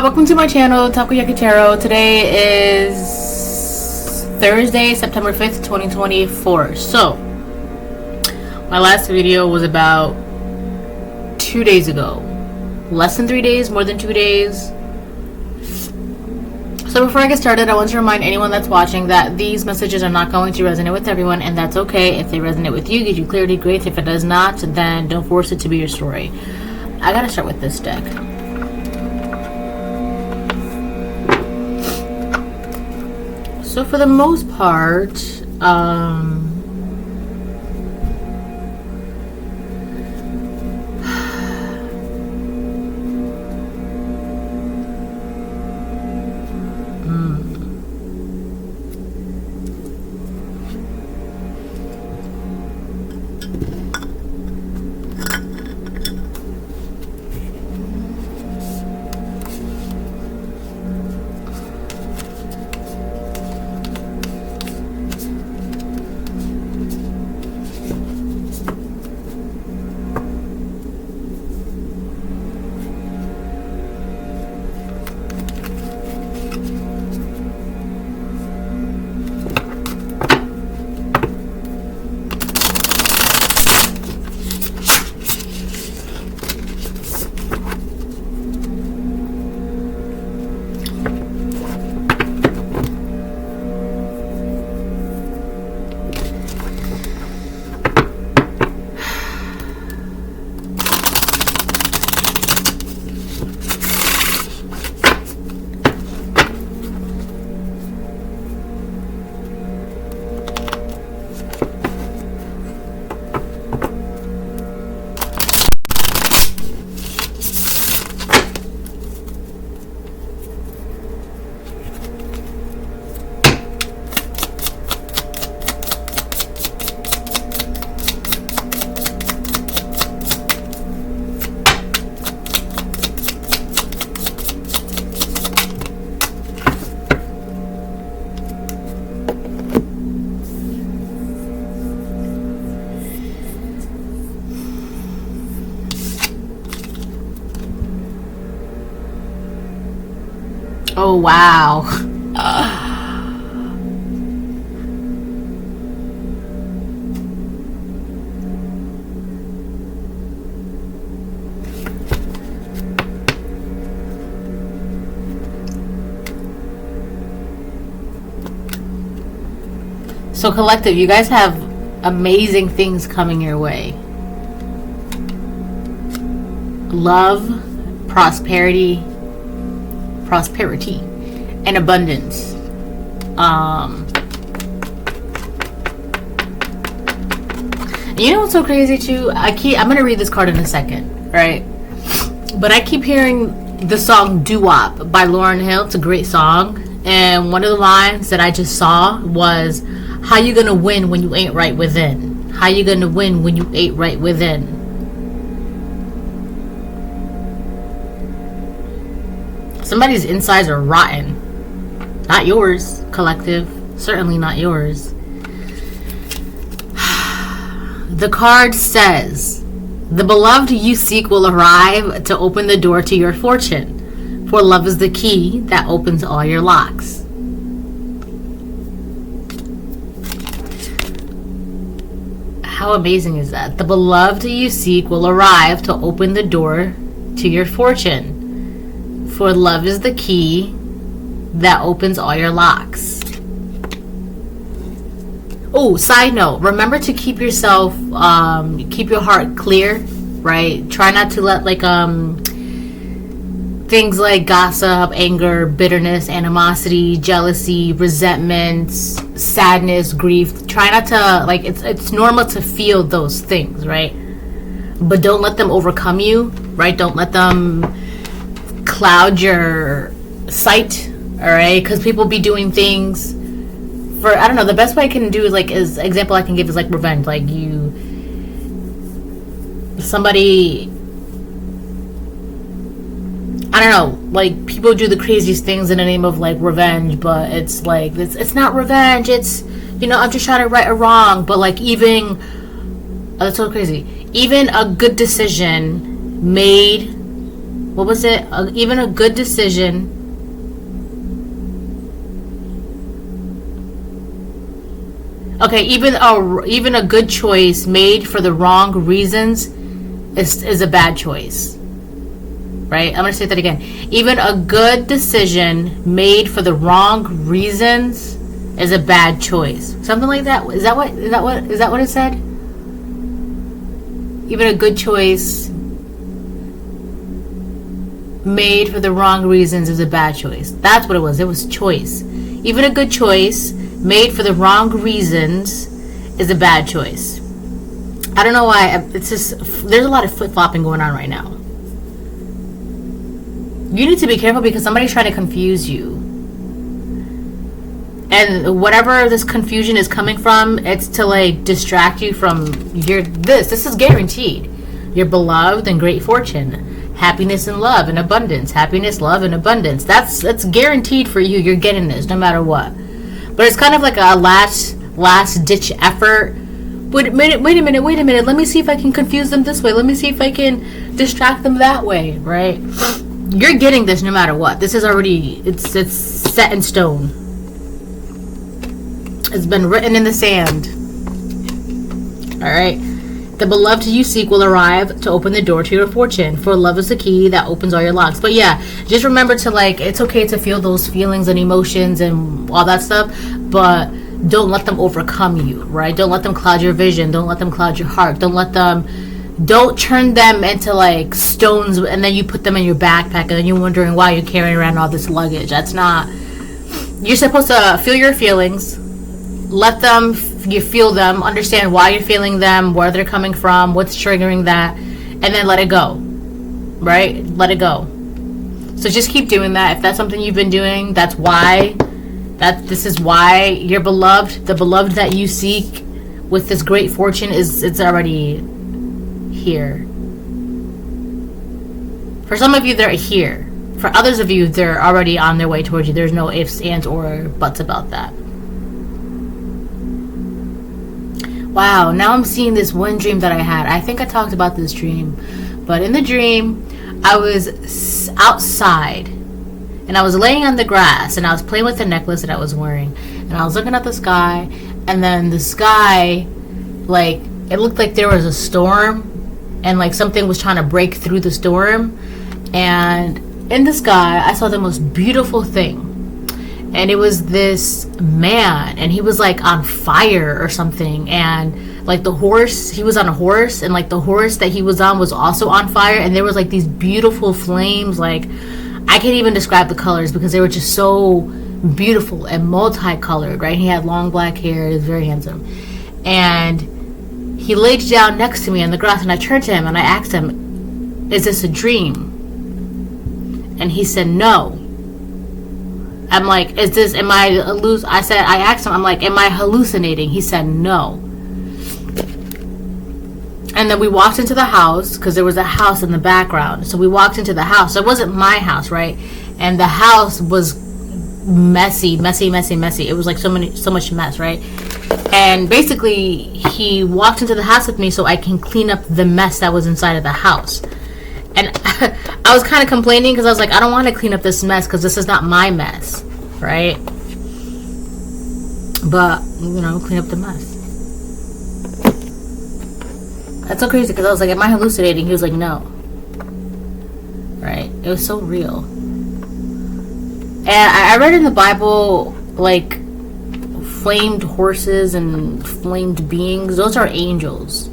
Welcome to my channel, Takoyaki Tarot. Today is Thursday, September 5th, 2024. So, my last video was about 2 days ago. Less than 3 days, more than 2 days. So before I get started, I want to remind anyone that's watching that these messages are not going to resonate with everyone, and that's okay. If they resonate with you, give you clarity, great. If it does not, then don't force it to be your story. I gotta start with this deck. So for the most part, oh wow. So collective, you guys have amazing things coming your way. Love, prosperity, and abundance. You know what's so crazy too? I'm gonna read this card in a second, right? But I keep hearing the song Doo-Wop by Lauryn Hill. It's a great song, and one of the lines that I just saw was, "How you gonna win when you ain't right within? How you gonna win when you ain't right within?" Somebody's insides are rotten. Not yours, collective. Certainly not yours. The card says, "The beloved you seek will arrive to open the door to your fortune, for love is the key that opens all your locks." How amazing is that? The beloved you seek will arrive to open the door to your fortune, for love is the key that opens all your locks. Oh, side note, remember to keep yourself, keep your heart clear, right? Try not to let things like gossip, anger, bitterness, animosity, jealousy, resentment, sadness, grief. Try not to, it's normal to feel those things, right? But don't let them overcome you, right? Don't let them cloud your sight, all right? Because people be doing things for, I don't know, the best way I can do is example I can give is like revenge. Like somebody, I don't know, like people do the craziest things in the name of like revenge, but it's like, it's not revenge, it's, you know, I'm just trying to right a wrong. But like even, oh, that's so crazy, even a good decision made What was it? Even a good decision. Okay, even a good choice made for the wrong reasons is a bad choice. Right? I'm gonna say that again. Even a good decision made for the wrong reasons is a bad choice. Something like that. Is that what it said? Even a good choice made for the wrong reasons is a bad choice. That's what it was. It was choice. Even a good choice made for the wrong reasons is a bad choice. I don't know why. It's just, there's a lot of flip-flopping going on right now. You need to be careful because somebody's trying to confuse you. And whatever this confusion is coming from, it's to like distract you from this is guaranteed. Your beloved and great fortune. Happiness and love and abundance. Happiness, love, and abundance. That's guaranteed for you. You're getting this no matter what. But it's kind of like a last ditch effort. Wait a minute. Let me see if I can confuse them this way. Let me see if I can distract them that way, right? You're getting this no matter what. This is already, it's set in stone. It's been written in the sand. Alright. The beloved you seek will arrive to open the door to your fortune. For love is the key that opens all your locks. But yeah, just remember to like, it's okay to feel those feelings and emotions and all that stuff. But don't let them overcome you, right? Don't let them cloud your vision. Don't let them cloud your heart. Don't turn them into like stones and then you put them in your backpack and then you're wondering why you're carrying around all this luggage. That's not, you're supposed to feel your feelings, let them, you feel them, understand why you're feeling them, where they're coming from, what's triggering that, and then let it go, right? Let it go. So just keep doing that. If that's something you've been doing, this is why your beloved, the beloved that you seek with this great fortune it's already here. For some of you, they're here. For others of you, they're already on their way towards you. There's no ifs, ands, or buts about that. Wow, now I'm seeing this one dream that I had. I think I talked about this dream. But in the dream, I was outside. And I was laying on the grass. And I was playing with the necklace that I was wearing. And I was looking at the sky. And then the sky, like, it looked like there was a storm. And like something was trying to break through the storm. And in the sky, I saw the most beautiful thing. And it was this man. And he was like on fire or something. And like the horse, he was on a horse. And like the horse that he was on was also on fire. And there was like these beautiful flames. Like, I can't even describe the colors because they were just so beautiful and multicolored, right? He had long black hair. He was very handsome. And he laid down next to me on the grass, and I turned to him and I asked him, "Is this a dream?" And he said, "No." I'm like, I asked him, I'm like, "Am I hallucinating?" He said, "No." And then we walked into the house because there was a house in the background. So we walked into the house. It wasn't my house, right? And the house was messy. It was like so much mess, right? And basically, he walked into the house with me so I can clean up the mess that was inside of the house. And I was kind of complaining because I was like, I don't want to clean up this mess because this is not my mess, right? But, clean up the mess. That's so crazy because I was like, am I hallucinating? He was like, no. Right? It was so real. And I read in the Bible, like, flamed horses and flamed beings. Those are angels.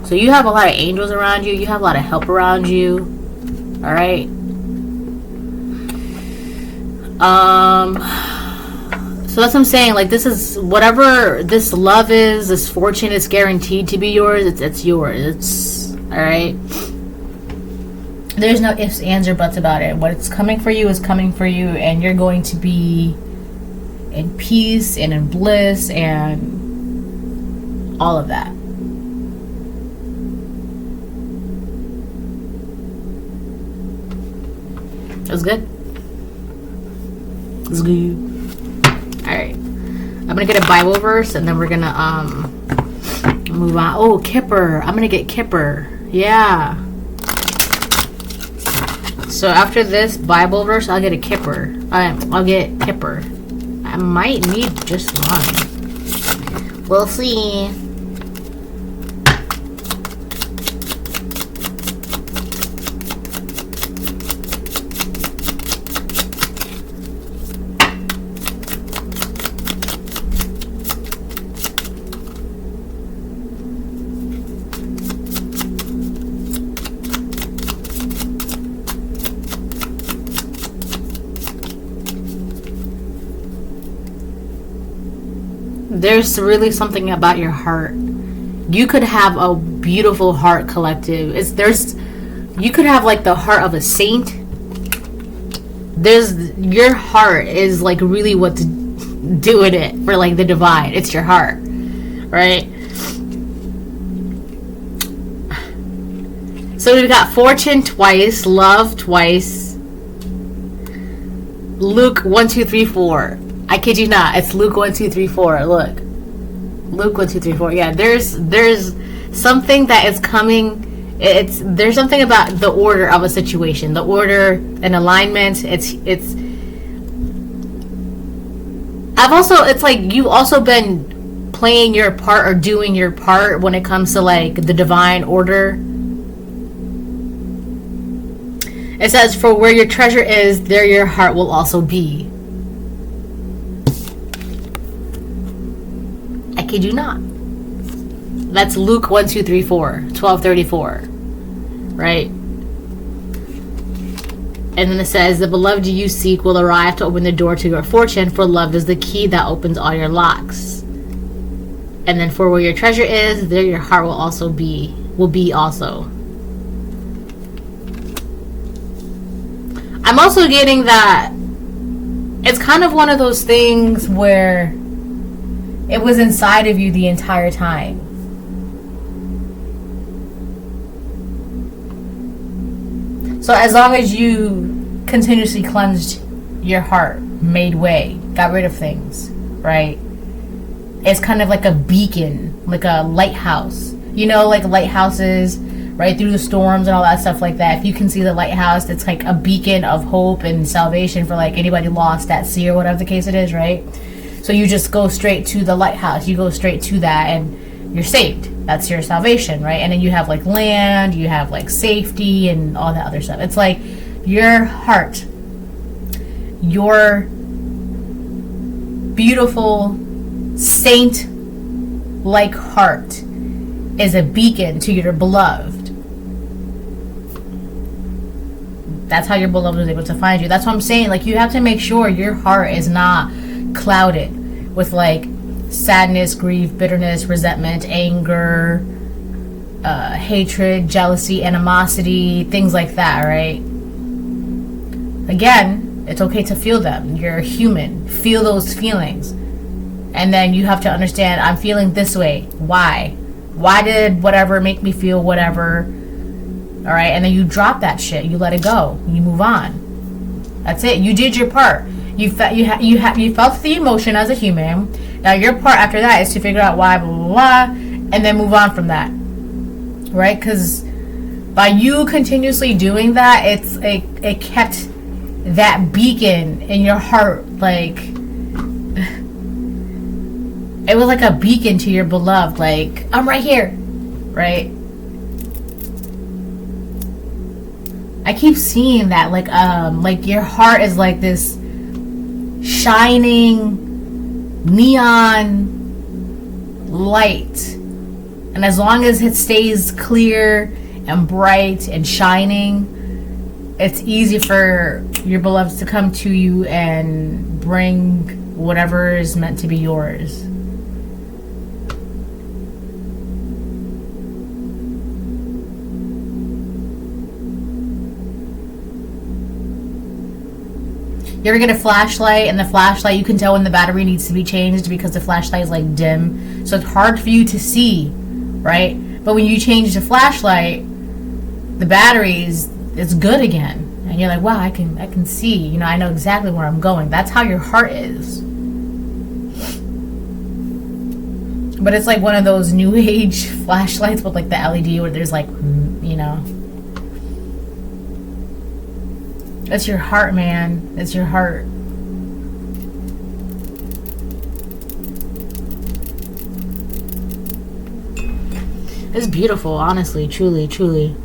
So you have a lot of angels around you. You have a lot of help around you. Alright? So that's what I'm saying. Like, this is, whatever this love is, this fortune is guaranteed to be yours. It's yours. It's, alright? There's no ifs, ands, or buts about it. What's coming for you is coming for you, and you're going to be in peace and in bliss and all of that. That was good. It was good. Alright. I'm gonna get a Bible verse and then we're gonna move on. Oh, Kipper. I'm gonna get Kipper. Yeah. So after this Bible verse, I'll get a Kipper. I'll get Kipper. I might need just one. We'll see. There's really something about your heart. You could have a beautiful heart collective. You could have like the heart of a saint. Your heart is like really what's doing it for like the divine. It's your heart, right? So we've got fortune twice, love twice, Luke 1, 2, 3, 4. I kid you not. It's Luke 1, 2, 3, 4. Look. Luke 1, 2, 3, 4. Yeah, there's something that is coming. There's something about the order of a situation. The order and alignment. It's like you've also been playing your part or doing your part when it comes to like the divine order. It says, for where your treasure is, there your heart will also be. I kid you not. That's Luke 1, 2, 3, 4, 1234. Right? And then it says, the beloved you seek will arrive to open the door to your fortune, for love is the key that opens all your locks. And then for where your treasure is, there your heart will be also. I'm also getting that it's kind of one of those things where it was inside of you the entire time. So as long as you continuously cleansed your heart, made way, got rid of things, right? It's kind of like a beacon, like a lighthouse. You know, like lighthouses, right, through the storms and all that stuff like that. If you can see the lighthouse, it's like a beacon of hope and salvation for like anybody lost at sea or whatever the case it is, right? So you just go straight to the lighthouse. You go straight to that and you're saved. That's your salvation, right? And then you have like land, you have like safety and all that other stuff. It's like your heart, your beautiful saint-like heart is a beacon to your beloved. That's how your beloved is able to find you. That's what I'm saying. Like, you have to make sure your heart is not clouded with like sadness, grief, bitterness, resentment, anger, hatred, jealousy, animosity, things like that, right? Again, it's okay to feel them. You're human. Feel those feelings. And then you have to understand, I'm feeling this way. Why? Why did whatever make me feel whatever? All right, and then you drop that shit. You let it go. You move on. That's it. You did your part. You felt the emotion as a human. Now your part after that is to figure out why, blah, blah, blah, and then move on from that. Right? Because by you continuously doing that, it kept that beacon in your heart, like it was like a beacon to your beloved, like, I'm right here, right? I keep seeing that, like your heart is like this shining neon light, and as long as it stays clear and bright and shining, it's easy for your beloved to come to you and bring whatever is meant to be yours. You ever get a flashlight, and the flashlight, you can tell when the battery needs to be changed because the flashlight is like dim. So it's hard for you to see, right? But when you change the flashlight, the batteries, it's good again. And you're like, wow, I can see, you know, I know exactly where I'm going. That's how your heart is. But it's like one of those new age flashlights with like the LED where there's like, you know. That's your heart, man. That's your heart. It's beautiful, honestly, truly, truly.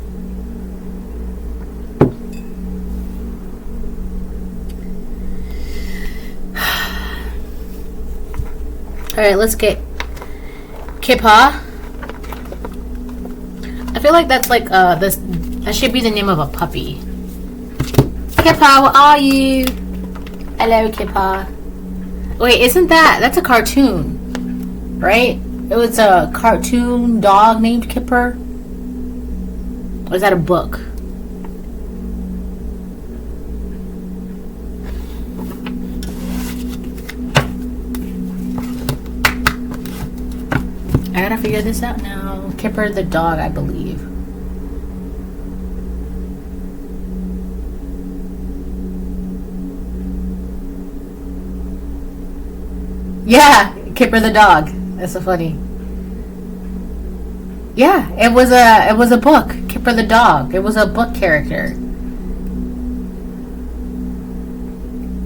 Alright, let's get Kipa. I feel like that's like this, that should be the name of a puppy. Kipa, where are you? Hello, Kipa. Wait, isn't that's a cartoon, right? It was a cartoon dog named Kipper. Or is that a book? I gotta figure this out now. Kipper the dog, I believe. Yeah, Kipper the dog. That's so funny. Yeah, it was a book. Kipper the dog. It was a book character.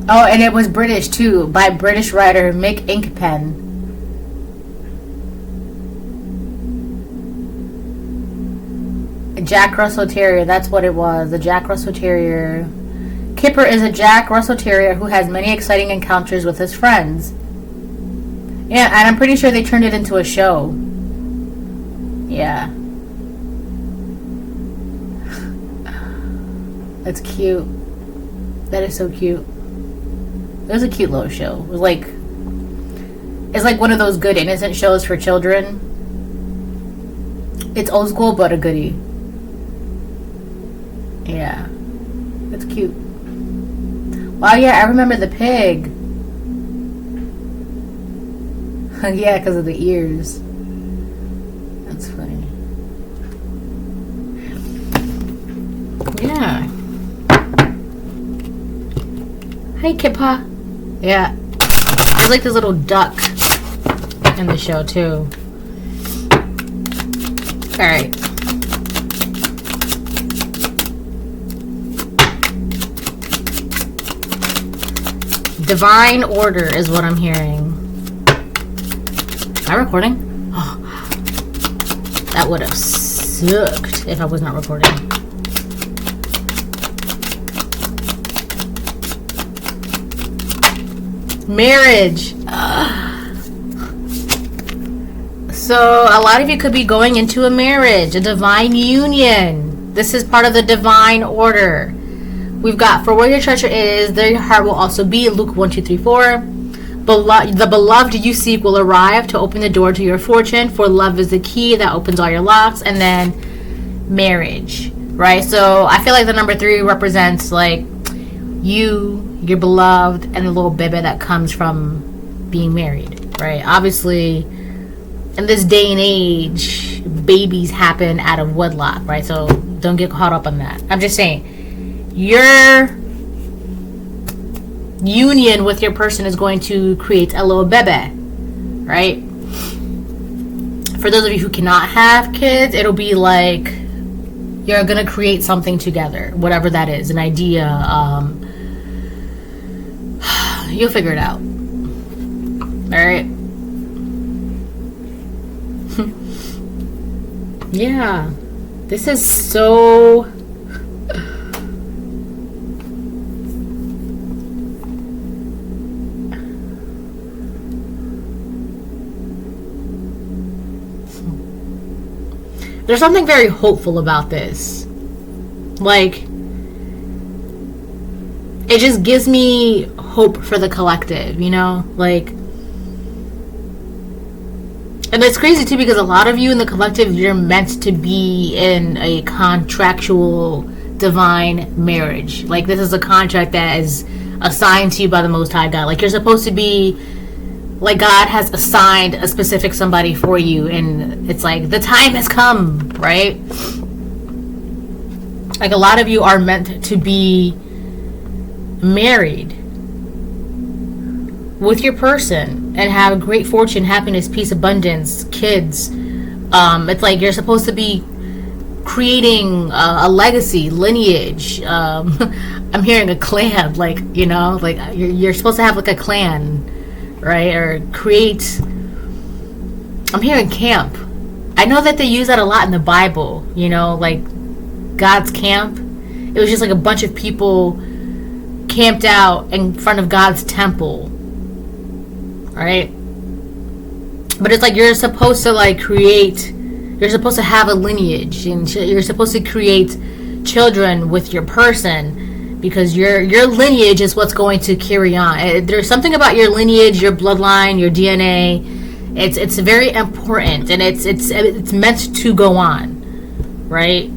Oh, and it was British too, by British writer Mick Inkpen. Jack Russell Terrier, that's what it was. The Jack Russell Terrier. Kipper is a Jack Russell Terrier who has many exciting encounters with his friends. Yeah, and I'm pretty sure they turned it into a show. Yeah. That's cute. That is so cute. It was a cute little show. It was like, it's like one of those good innocent shows for children. It's old school, but a goodie. Yeah. That's cute. Wow, yeah, I remember the pig. Yeah, because of the ears. That's funny. Yeah. Hi, Kipa. Yeah. There's like this little duck in the show, too. Alright. Divine order is what I'm hearing. Am I recording? Oh, that would have sucked if I was not recording. Marriage. So a lot of you could be going into a marriage, a divine union. This is part of the divine order. We've got, for where your treasure is, there your heart will also be. Luke 1, 2, 3, 4. The beloved you seek will arrive to open the door to your fortune, for love is the key that opens all your locks. And then marriage, right? So I feel like the number 3 represents like you, your beloved, and the little baby that comes from being married, right? Obviously, in this day and age, babies happen out of wedlock, right? So don't get caught up on that. I'm just saying, your union with your person is going to create a little bebe, right? For those of you who cannot have kids, it'll be like you're gonna create something together, whatever that is, an idea. You'll figure it out. All right. Yeah, this is so. There's something very hopeful about this. Like, it just gives me hope for the collective, you know? Like, and it's crazy too because a lot of you in the collective, you're meant to be in a contractual divine marriage. Like, this is a contract that is assigned to you by the Most High God. Like, you're supposed to be, like, God has assigned a specific somebody for you, and it's like the time has come, right? Like, a lot of you are meant to be married with your person and have great fortune, happiness, peace, abundance, kids. It's like you're supposed to be creating a legacy, lineage, I'm hearing a clan, like, you know, like you're supposed to have like a clan, right? Or create. I'm hearing camp. I know that they use that a lot in the Bible, you know, like God's camp. It was just like a bunch of people camped out in front of God's temple, right? But it's like you're supposed to like create, you're supposed to have a lineage, and you're supposed to create children with your person, because your lineage is what's going to carry on. There's something about your lineage, your bloodline, your DNA. It's very important, and it's meant to go on, right?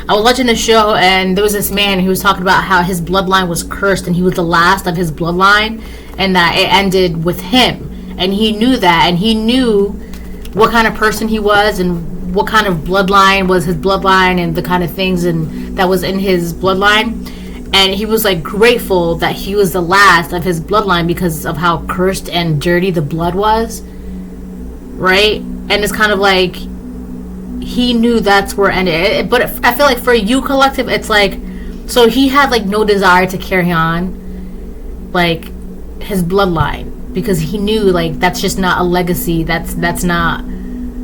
I was watching the show, and there was this man who was talking about how his bloodline was cursed, and he was the last of his bloodline, and that it ended with him. And he knew that, and he knew what kind of person he was, and what kind of bloodline was his bloodline, and the kind of things and that was in his bloodline. And he was like grateful that he was the last of his bloodline because of how cursed and dirty the blood was, right? And it's kind of like he knew that's where it ended. But I feel like for you, collective, it's like, so he had like no desire to carry on like his bloodline, because he knew like that's just not a legacy, that's not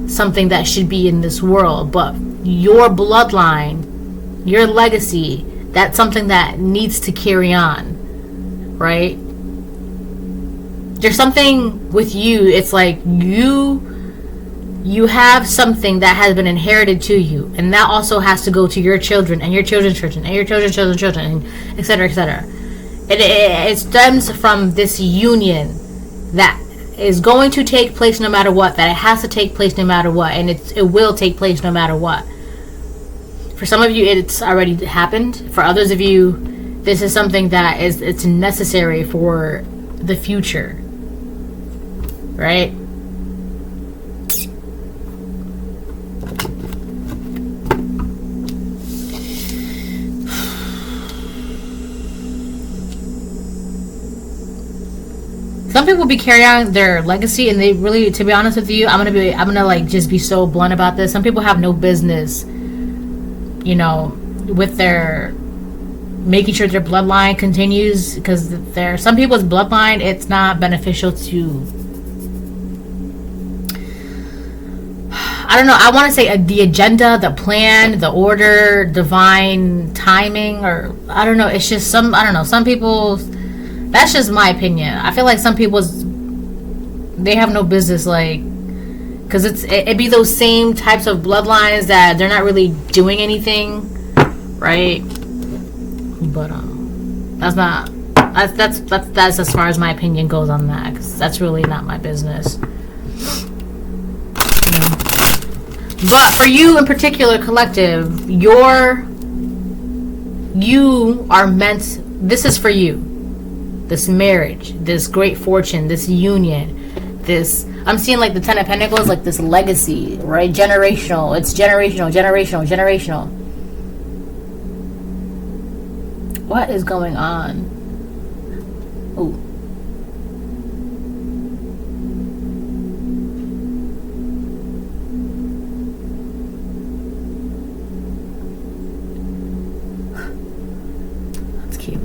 something that should be in this world. But your bloodline, your legacy, that's something that needs to carry on, right? There's something with you, it's like you have something that has been inherited to you, and that also has to go to your children and your children's children and your children's children, and etc., etc. It stems from this union that is going to take place no matter what, that it has to take place no matter what, and it will take place no matter what. For some of you, it's already happened. For others of you, this is something that it's necessary for the future, right? Some people be carrying on their legacy, and they really, to be honest with you, I'm gonna like just be so blunt about this. Some people have no business, you know, with their making sure their bloodline continues, because some people's bloodline, it's not beneficial to, I don't know, I want to say the agenda, the plan, the order, divine timing, or I don't know, it's just some people, that's just my opinion. I feel like some people, they have no business, like, because it'd be those same types of bloodlines that they're not really doing anything, right? But that's as far as my opinion goes on that, because that's really not my business. But for you in particular, collective, you are meant. This is for you. This marriage, this great fortune, this union, this, I'm seeing like the Ten of Pentacles, like this legacy, right? Generational. It's generational. What is going on? Ooh. That's cute.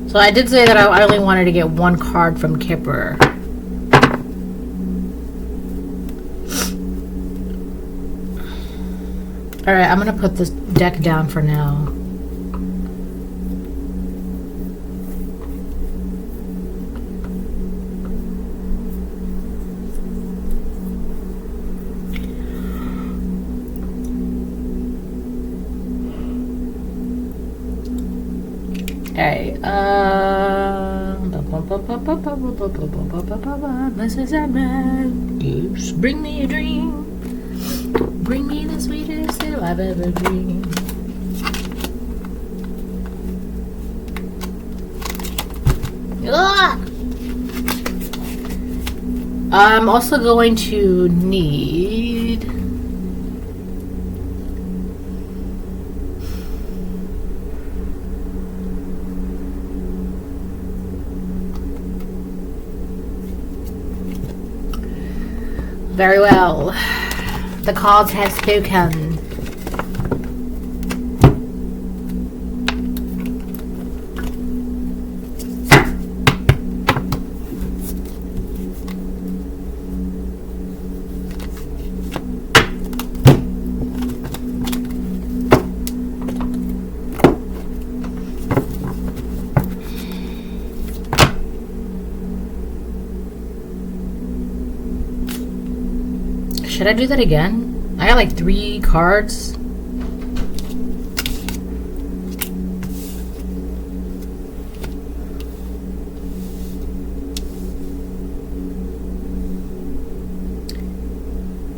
So I did say that I only wanted to get one card from Kipa. Alright, I'm going to put this deck down for now. Alright, just bring me a dream. Bring me the sweetest little I've ever dreamed. Ugh! I'm also going to need Very well. The cards have spoken. Should I do that again? I got like 3 cards.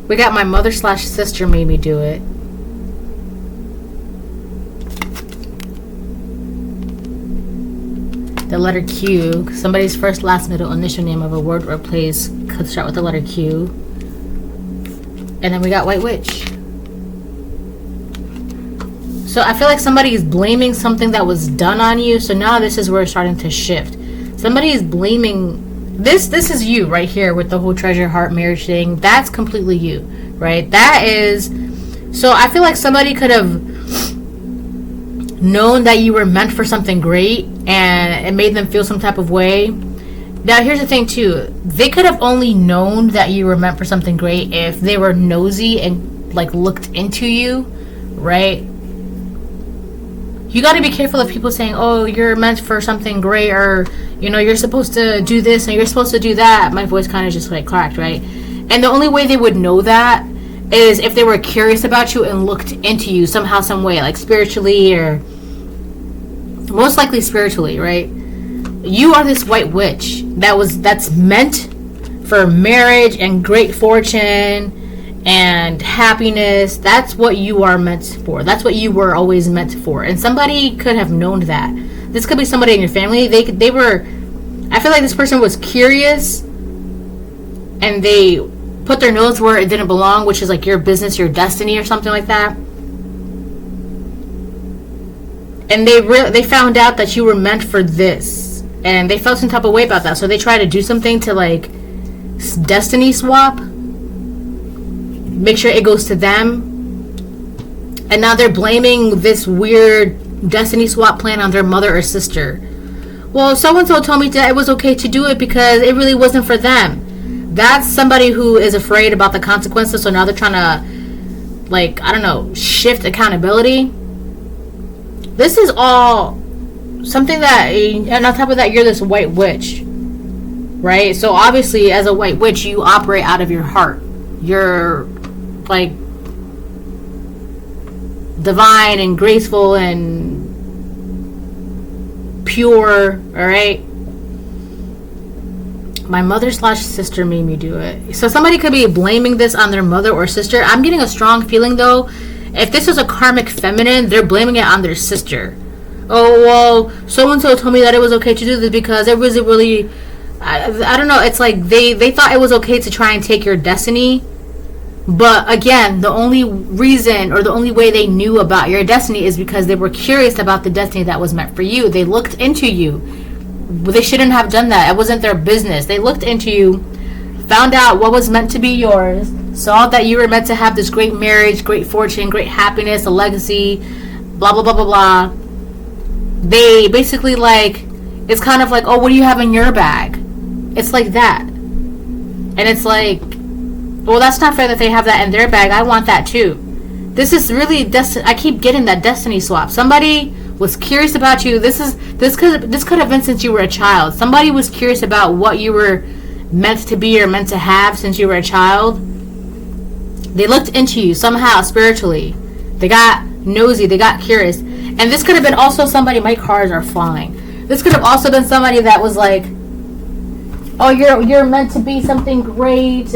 We got my mother/sister made me do it. The letter Q. Somebody's first, last, middle, initial name of a word or place could start with the letter Q. And then we got White Witch. So I feel like somebody is blaming something that was done on you. So now this is where it's starting to shift. Somebody is blaming this. This is you right here with the whole treasure, heart, marriage thing. That's completely you, right? That is. So I feel like somebody could have known that you were meant for something great, and it made them feel some type of way. Now, here's the thing, too. They could have only known that you were meant for something great if they were nosy and, like, looked into you, right? You got to be careful of people saying, oh, you're meant for something great, or, you know, you're supposed to do this and you're supposed to do that. My voice kind of just, like, cracked, right? And the only way they would know that is if they were curious about you and looked into you somehow, some way, like spiritually, or most likely spiritually, right? You are this white witch that's meant for marriage and great fortune and happiness. That's what you are meant for. That's what you were always meant for. And somebody could have known that. This could be somebody in your family. They were, I feel like this person was curious and they put their nose where it didn't belong, which is like your business, your destiny, or something like that. And they found out that you were meant for this. And they felt some type of way about that. So they tried to do something to, like, destiny swap. Make sure it goes to them. And now they're blaming this weird destiny swap plan on their mother or sister. Well, so-and-so told me that it was okay to do it because it really wasn't for them. That's somebody who is afraid about the consequences. So now they're trying to, like, I don't know, shift accountability. This is all something that, and on top of that, you're this white witch, right? So obviously, as a white witch, you operate out of your heart. You're like divine and graceful and pure, all right? My mother/sister made me do it. So somebody could be blaming this on their mother or sister. I'm getting a strong feeling, though, if this was a karmic feminine, they're blaming it on their sister. Oh, well, so-and-so told me that it was okay to do this because it was really, I don't know, it's like they thought it was okay to try and take your destiny. But again, the only reason or the only way they knew about your destiny is because they were curious about the destiny that was meant for you. They looked into you. They shouldn't have done that. It wasn't their business. They looked into you, found out what was meant to be yours, saw that you were meant to have this great marriage, great fortune, great happiness, a legacy, blah, blah, blah, blah, blah. They basically, like, it's kind of like, oh, what do you have in your bag? It's like that. And it's like, well, that's not fair that they have that in their bag. I want that too. This is really, I keep getting that destiny swap. Somebody was curious about you. This could have been since you were a child. Somebody was curious about what you were meant to be or meant to have since you were a child. They looked into you somehow spiritually. They got nosy. They got curious. And this could have been also somebody, my cards are falling. This could have also been somebody that was like, oh, you're meant to be something great.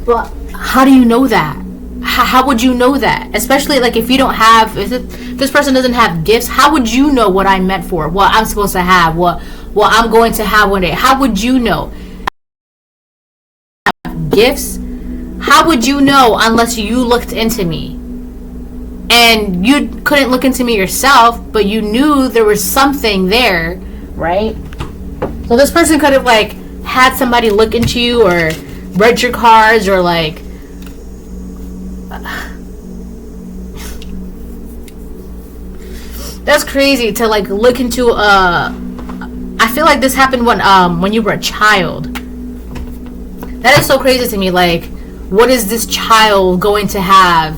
But how do you know that? How would you know that? Especially like if you don't have, if this person doesn't have gifts, how would you know what I'm meant for? What I'm supposed to have? What I'm going to have one day? How would you know? Gifts? How would you know unless you looked into me? And you couldn't look into me yourself, but you knew there was something there, right? So this person could have like had somebody look into you, or read your cards or like that's crazy to like look into I feel like this happened when you were a child. That is so crazy to me. Like, what is this child going to have?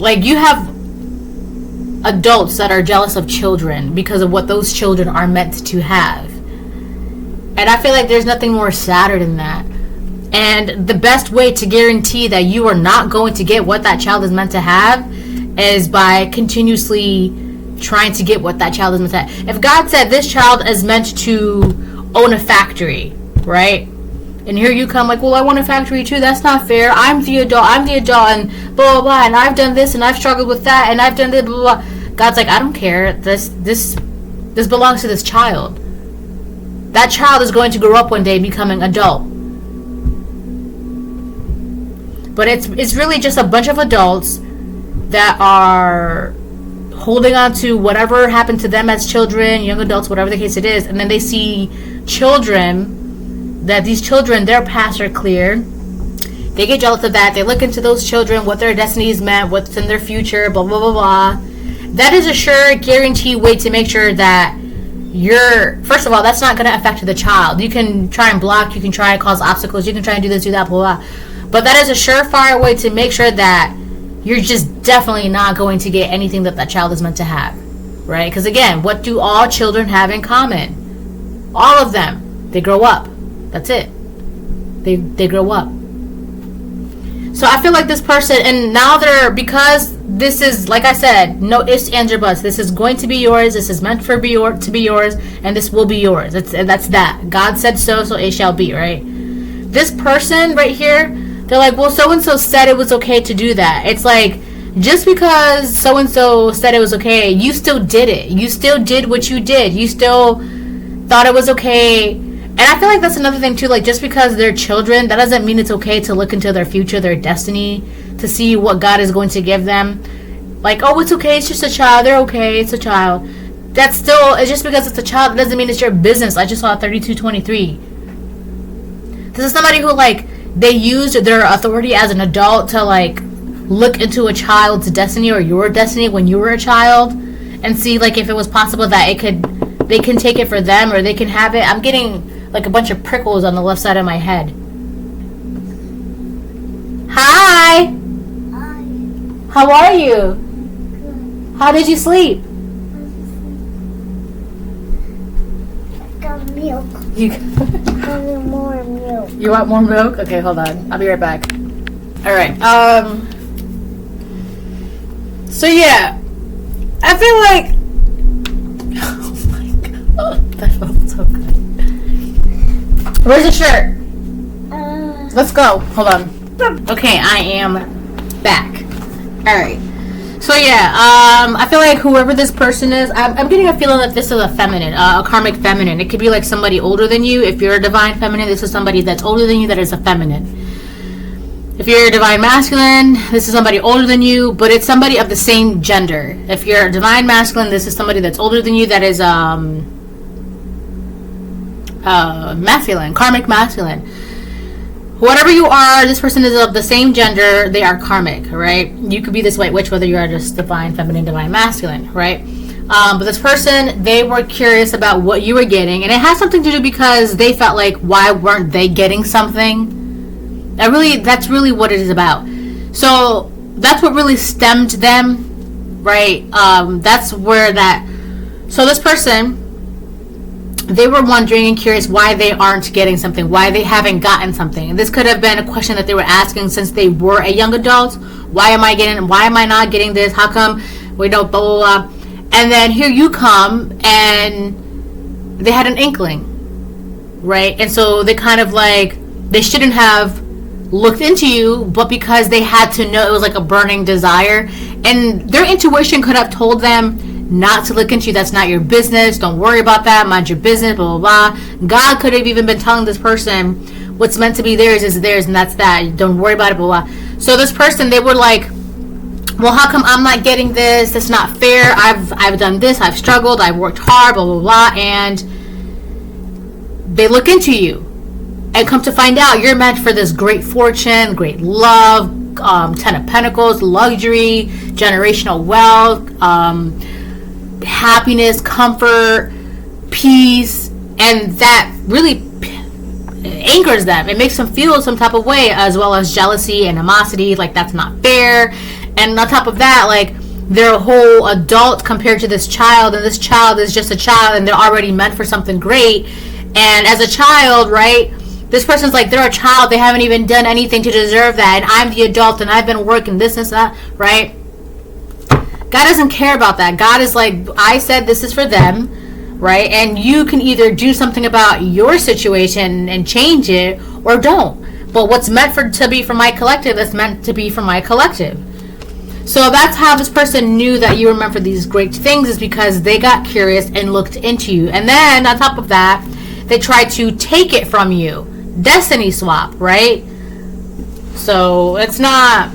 Like, you have adults that are jealous of children because of what those children are meant to have. And I feel like there's nothing more sadder than that. And the best way to guarantee that you are not going to get what that child is meant to have is by continuously trying to get what that child is meant to have. If God said this child is meant to own a factory, right? And here you come like, well, I want a factory too. That's not fair. I'm the adult, and blah, blah, blah. And I've done this, and I've struggled with that, and I've done this, blah, blah, blah. God's like, I don't care. This belongs to this child. That child is going to grow up one day becoming adult. But it's really just a bunch of adults that are holding on to whatever happened to them as children, young adults, whatever the case it is. And then they see children, that these children, their paths are clear. They get jealous of that. They look into those children, what their destiny is meant, what's in their future, blah, blah, blah, blah. That is a sure, guaranteed way to make sure that first of all, that's not going to affect the child. You can try and block, you can try and cause obstacles, you can try and do this, do that, blah, blah. But that is a surefire way to make sure that you're just definitely not going to get anything that child is meant to have. Right? Because again, what do all children have in common? All of them. They grow up. That's it. They grow up. So I feel like this person, and now because this is, like I said, no ifs, ands, or buts. This is going to be yours. This is meant to be yours, and this will be yours. That's that. God said so it shall be, right? This person right here, they're like, well, so-and-so said it was okay to do that. It's like, just because so-and-so said it was okay, you still did it. You still did what you did. You still thought it was okay. And I feel like that's another thing too, like just because they're children, that doesn't mean it's okay to look into their future, their destiny, to see what God is going to give them. Like, oh, it's okay, it's just a child, they're okay, it's a child. That's still, it's just because it's a child, it doesn't mean it's your business. I just saw 3223. This is somebody who, like, they used their authority as an adult to, like, look into a child's destiny or your destiny when you were a child and see, like, if it was possible that they can take it for them or they can have it. I'm getting like a bunch of prickles on the left side of my head. Hi. Hi. How are you? Good. How did you sleep? I got milk. You I want more milk. You want more milk? Okay, hold on. I'll be right back. All right. So yeah, I feel like. Oh my god, that felt so good. Where's the shirt? Let's go. Hold on. Okay, I am back. Alright. So yeah, I feel like whoever this person is, I'm getting a feeling that this is a feminine, a karmic feminine. It could be like somebody older than you. If you're a divine feminine, this is somebody that's older than you that is a feminine. If you're a divine masculine, this is somebody older than you, but it's somebody of the same gender. If you're a divine masculine, this is somebody that's older than you that is masculine, karmic masculine. Whatever you are, this person is of the same gender, they are karmic, right? You could be this white witch whether you are just divine feminine, divine masculine, right? But this person, they were curious about what you were getting, and it has something to do because they felt like, why weren't they getting something? That's really what it is about. So that's what really stemmed them, right? That's where so this person, they were wondering and curious why they aren't getting something, why they haven't gotten something. And this could have been a question that they were asking since they were a young adult. Why am I not getting this? How come we don't blah, blah, blah. And then here you come and they had an inkling, right? And so they kind of like, they shouldn't have looked into you, but because they had to know, it was like a burning desire. And their intuition could have told them not to look into you. That's not your business. Don't worry about that. Mind your business, blah, blah, blah. God could have even been telling this person what's meant to be theirs is theirs, and that's that. Don't worry about it, blah, blah. So this person, they were like, well, how come I'm not getting this? That's not fair. I've done this. I've struggled. I've worked hard, blah, blah, blah. And they look into you. And come to find out, you're meant for this great fortune, great love, 10 of Pentacles, luxury, generational wealth, happiness, comfort, peace, and that really anchors them. It makes them feel some type of way, as well as jealousy, animosity, like that's not fair. And on top of that, like they're a whole adult compared to this child, and this child is just a child, and they're already meant for something great. And as a child, right, this person's like, they're a child, they haven't even done anything to deserve that, and I'm the adult, and I've been working this and that, right? God doesn't care about that. God is like, I said this is for them, right? And you can either do something about your situation and change it, or don't. But what's meant to be for my collective is meant to be for my collective. So that's how this person knew that you were meant for these great things, is because they got curious and looked into you. And then on top of that, they tried to take it from you. Destiny swap, right? So it's not,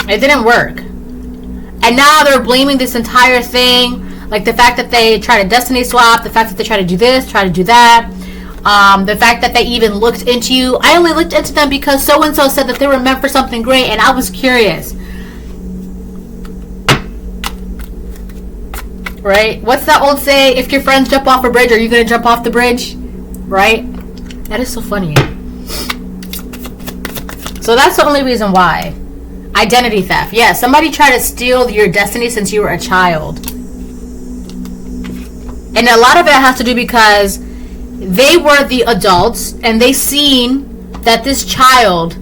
it didn't work. And now they're blaming this entire thing, like the fact that they try to destiny swap, the fact that they try to do this, try to do that, the fact that they even looked into you. I only looked into them because so and so said that they were meant for something great, and I was curious. Right? What's that old say? If your friends jump off a bridge, are you going to jump off the bridge? Right? That is so funny. So that's the only reason why. Identity theft. Yeah, somebody tried to steal your destiny since you were a child. And a lot of it has to do because they were the adults, and they seen that this child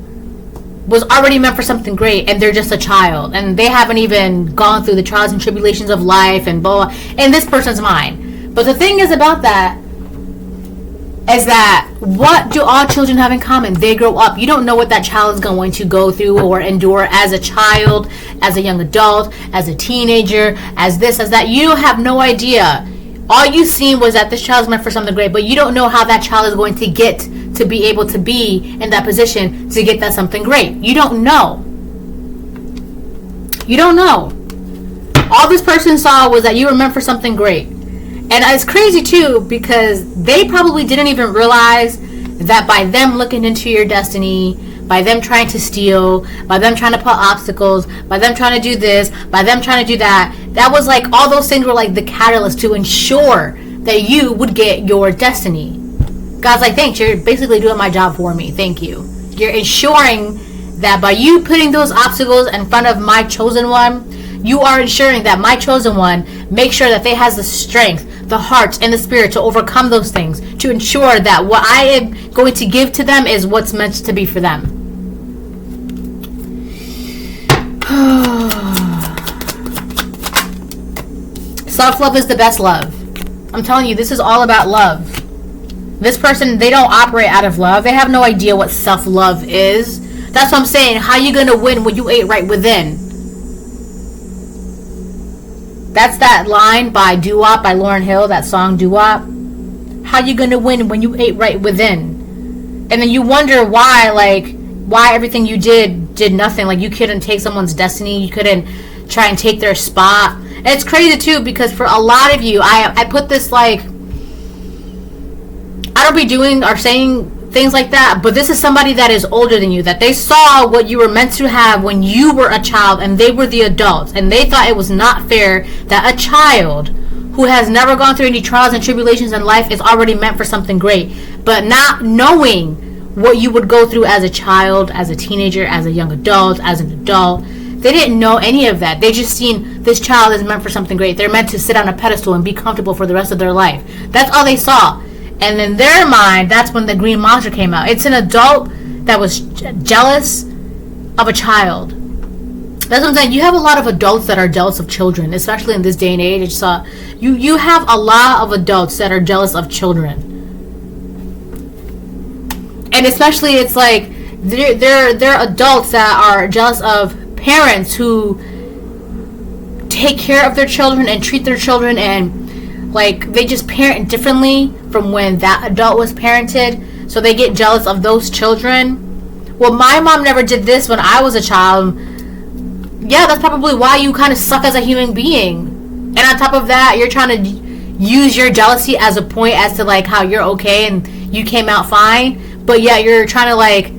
was already meant for something great, and they're just a child, and they haven't even gone through the trials and tribulations of life and blah, in this person's mind. But the thing is about that is that what do all children have in common? They grow up. You don't know what that child is going to go through or endure as a child, as a young adult, as a teenager, as this, as that. You have no idea. All you've seen was that this child is meant for something great, but you don't know how that child is going to get to be able to be in that position to get that something great. You don't know. You don't know. All this person saw was that you were meant for something great. And it's crazy too, because they probably didn't even realize that by them looking into your destiny, by them trying to steal, by them trying to put obstacles, by them trying to do this, by them trying to do that, that was like, all those things were like the catalyst to ensure that you would get your destiny. God's like, thanks, you're basically doing my job for me. Thank you. You're ensuring that by you putting those obstacles in front of my chosen one, you are ensuring that my chosen one makes sure that they has the strength, the heart, and the spirit to overcome those things, to ensure that what I am going to give to them is what's meant to be for them. Self-love is the best love. I'm telling you, this is all about love. This person, they don't operate out of love. They have no idea what self-love is. That's what I'm saying. How you gonna win when you ate right within? That's that line by Doo-Wop, by Lauryn Hill, that song Doo-Wop. How you gonna win when you ate right within? And then you wonder why, like, why everything you did nothing. Like, you couldn't take someone's destiny. You couldn't try and take their spot. And it's crazy too, because for a lot of you, I put this, like, I don't be doing or saying things like that, but this is somebody that is older than you, that they saw what you were meant to have when you were a child, and they were the adults, and they thought it was not fair that a child who has never gone through any trials and tribulations in life is already meant for something great. But not knowing what you would go through as a child, as a teenager, as a young adult, as an adult, they didn't know any of that. They just seen this child is meant for something great. They're meant to sit on a pedestal and be comfortable for the rest of their life. That's all they saw. And in their mind, that's when the green monster came out. It's an adult that was jealous of a child. That's what I'm saying. You have a lot of adults that are jealous of children, especially in this day and age. You have a lot of adults that are jealous of children. And especially, it's like they're adults that are jealous of parents who take care of their children and treat their children, and like they just parent differently from when that adult was parented, so they get jealous of those children. Well, my mom never did this when I was a child. Yeah, that's probably why you kind of suck as a human being. And on top of that, you're trying to use your jealousy as a point as to like how you're okay and you came out fine, but yet you're trying to like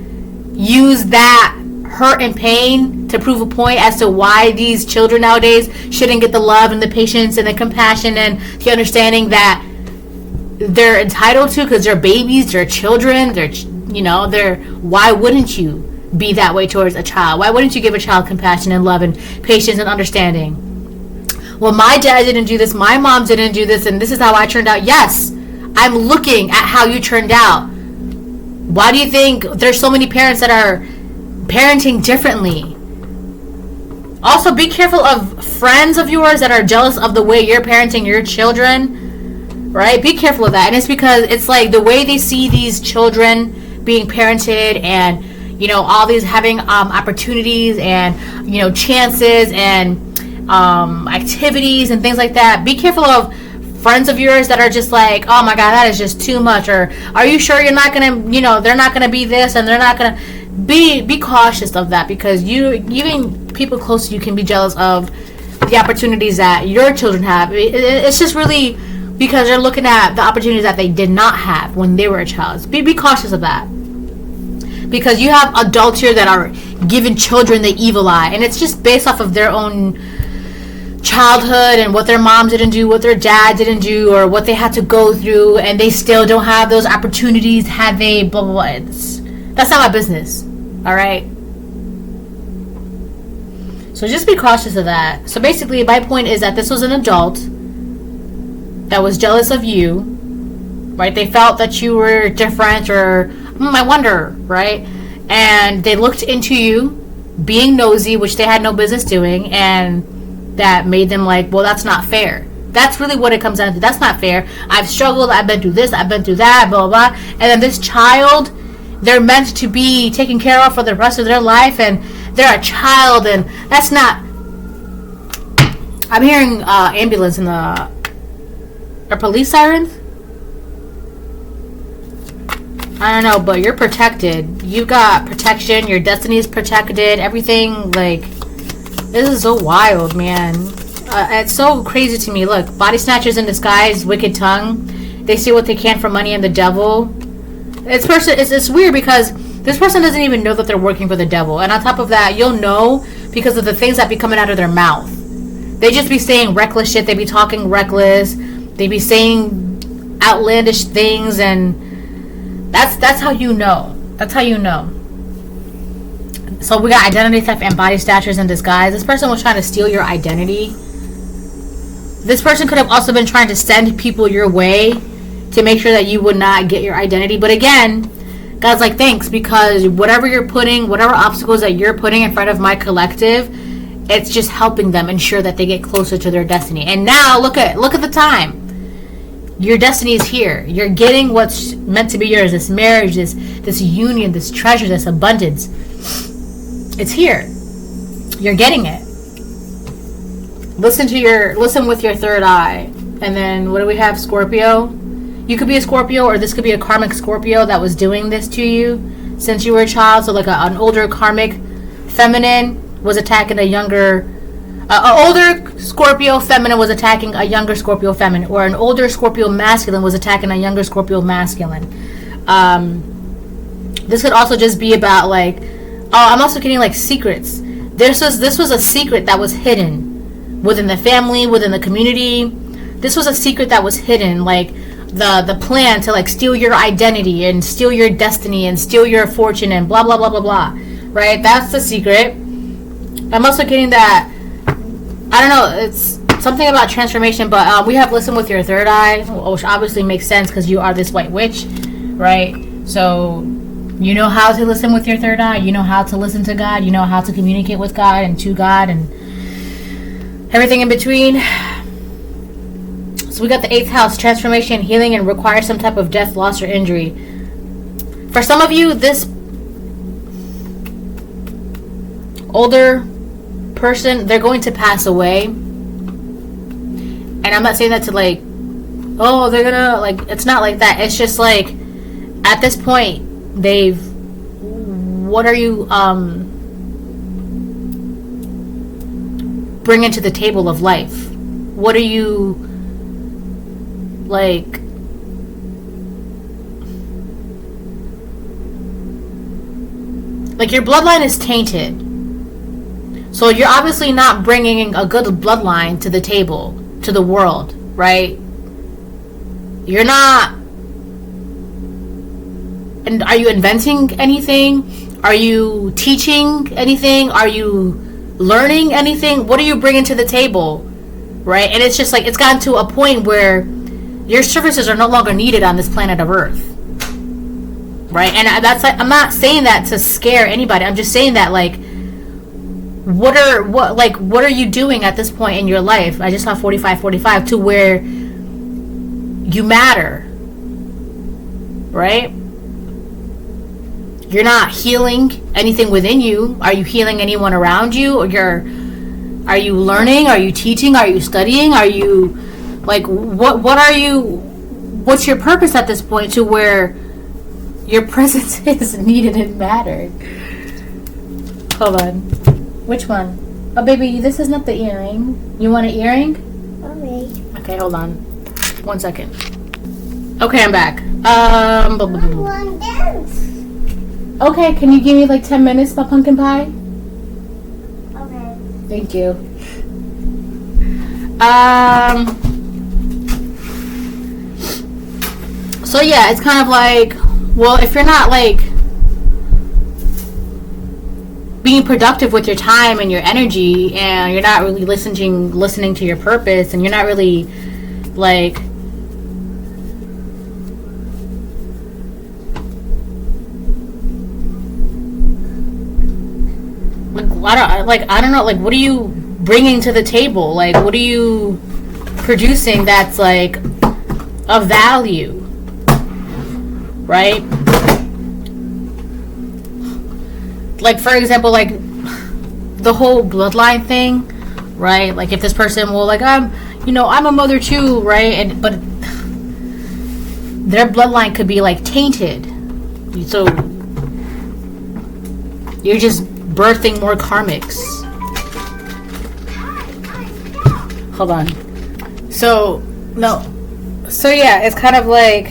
use that hurt and pain to prove a point as to why these children nowadays shouldn't get the love and the patience and the compassion and the understanding that they're entitled to, because they're babies, they're children, they're why wouldn't you be that way towards a child? Why wouldn't you give a child compassion and love and patience and understanding? Well, my dad didn't do this, my mom didn't do this, and this is how I turned out. Yes, I'm looking at how you turned out. Why do you think there's so many parents that are parenting differently? Also, be careful of friends of yours that are jealous of the way you're parenting your children, right? Be careful of that. And it's because it's like the way they see these children being parented and, all these having opportunities and, chances and activities and things like that. Be careful of friends of yours that are just like, oh my God, that is just too much. Or are you sure you're not going to, they're not going to be this and they're not going to be cautious of that, because even people close to you can be jealous of the opportunities that your children have. It's just really because they're looking at the opportunities that they did not have when they were a child. Be cautious of that, because you have adults here that are giving children the evil eye, and it's just based off of their own childhood and what their mom didn't do, what their dad didn't do, or what they had to go through, and they still don't have those opportunities had they blah blah blah. That's not my business. All right. So just be cautious of that. So basically, my point is that this was an adult that was jealous of you, right? They felt that you were different, or I wonder, right? And they looked into you being nosy, which they had no business doing, and that made them like, well, that's not fair. That's really what it comes down to. That's not fair. I've struggled. I've been through this. I've been through that, blah, blah, blah. And then this child, they're meant to be taken care of for the rest of their life, and they're a child, and that's not. I'm hearing ambulance in the or police sirens. I don't know, but you're protected. You got protection. Your destiny is protected. Everything, like, this is so wild, man. It's so crazy to me. Look, body snatchers in disguise, wicked tongue. They see what they can for money and the devil. It's weird because this person doesn't even know that they're working for the devil. And on top of that, you'll know because of the things that be coming out of their mouth. They just be saying reckless shit. They be talking reckless. They be saying outlandish things, and that's how you know. That's how you know. So we got identity theft and body snatchers in disguise. This person was trying to steal your identity. This person could have also been trying to send people your way to make sure that you would not get your identity. But again, God's like, thanks, because whatever obstacles that you're putting in front of my collective, it's just helping them ensure that they get closer to their destiny. And now look at the time. Your destiny is here. You're getting what's meant to be yours. This marriage, this union, this treasure, this abundance. It's here. You're getting it. Listen with your third eye. And then what do we have? Scorpio. You could be a Scorpio, or this could be a karmic Scorpio that was doing this to you since you were a child. So like an older karmic feminine was attacking a younger older Scorpio feminine was attacking a younger Scorpio feminine, or an older Scorpio masculine was attacking a younger Scorpio masculine. This could also just be about like, I'm also getting like secrets. This was a secret that was hidden within the family, within the community. This was a secret that was hidden, like the plan to like steal your identity and steal your destiny and steal your fortune and blah blah blah blah blah. Right? That's the secret. I'm also getting that, I don't know, it's something about transformation, but we have listen with your third eye, which obviously makes sense because you are this white witch, right? So you know how to listen with your third eye, you know how to listen to God, you know how to communicate with God and to God and everything in between. So we got the 8th house, transformation, healing, and requires some type of death, loss, or injury. For some of you, this older person, they're going to pass away. And I'm not saying that to like, oh, they're gonna, like, it's not like that. It's just like, at this point, what are you bringing to the table of life? What are you Like, your bloodline is tainted. So you're obviously not bringing a good bloodline to the table, to the world, right? You're not. And are you inventing anything? Are you teaching anything? Are you learning anything? What are you bringing to the table, right? And it's just like, it's gotten to a point where your services are no longer needed on this planet of Earth. Right, and that's like, I'm not saying that to scare anybody. I'm just saying that, like, what are you doing at this point in your life? I just saw 45 to where you matter, right? You're not healing anything within you. Are you healing anyone around you? Or are you learning? Are you teaching? Are you studying? Are you, like, what are you? What's your purpose at this point to where your presence is needed and mattered? Hold on. Which one? Oh, baby, this is not the earring. You want an earring? Okay, hold on. 1 second. Okay, I'm back. Okay, can you give me like 10 minutes for pumpkin pie? Okay. Thank you. So yeah, it's kind of like, well, if you're not like being productive with your time and your energy, and you're not really listening to your purpose, and you're not really like I don't know, like, what are you bringing to the table? Like, what are you producing that's like of value? Right? Like, for example, like the whole bloodline thing, right? Like, if this person will, like, I'm a mother too, right? But their bloodline could be like tainted, so you're just birthing more karmics. Hold on. So yeah, it's kind of like,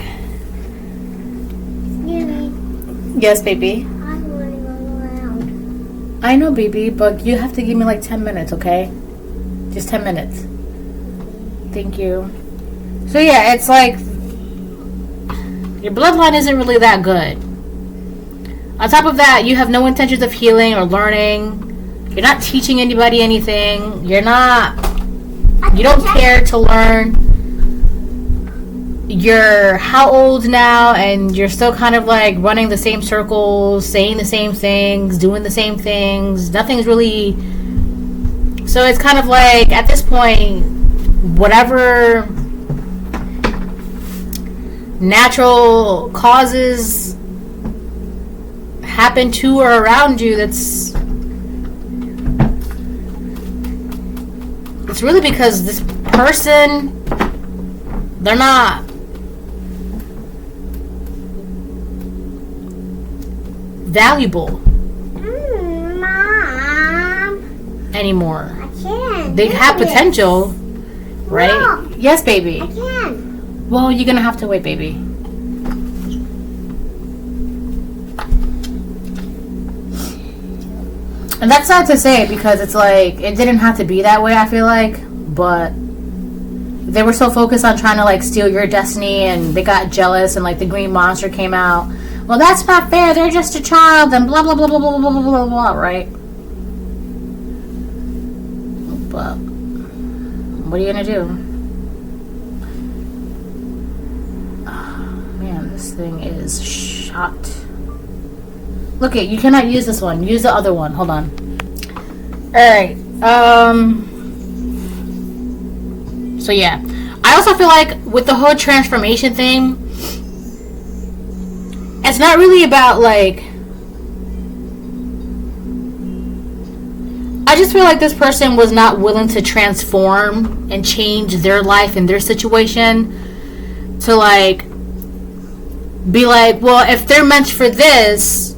yes, baby. I'm running around. I know, baby, but you have to give me like 10 minutes, okay? Just 10 minutes. Thank you. So yeah, it's like your bloodline isn't really that good. On top of that, you have no intentions of healing or learning. You're not teaching anybody anything. You don't care to learn. You're how old now, and you're still kind of like running the same circles, saying the same things, doing the same things. Nothing's really. So it's kind of like, at this point, whatever natural causes happen to or around you, it's really because this person, they're not valuable Mom, anymore. I can't. They have potential, right? No. Yes, baby. I can't. Well, you're gonna have to wait, baby. And that's sad to say, because it's like, it didn't have to be that way, I feel like. But they were so focused on trying to like steal your destiny, and they got jealous, and like the green monster came out. Well, that's not fair. They're just a child, and blah blah blah blah blah blah blah blah blah. Right? But what are you gonna do? Oh, man, this thing is shot. Look, you cannot use this one. Use the other one. Hold on. Alright. So yeah. I also feel like with the whole transformation thing, it's not really about like, I just feel like this person was not willing to transform and change their life and their situation to like be like, well, if they're meant for this.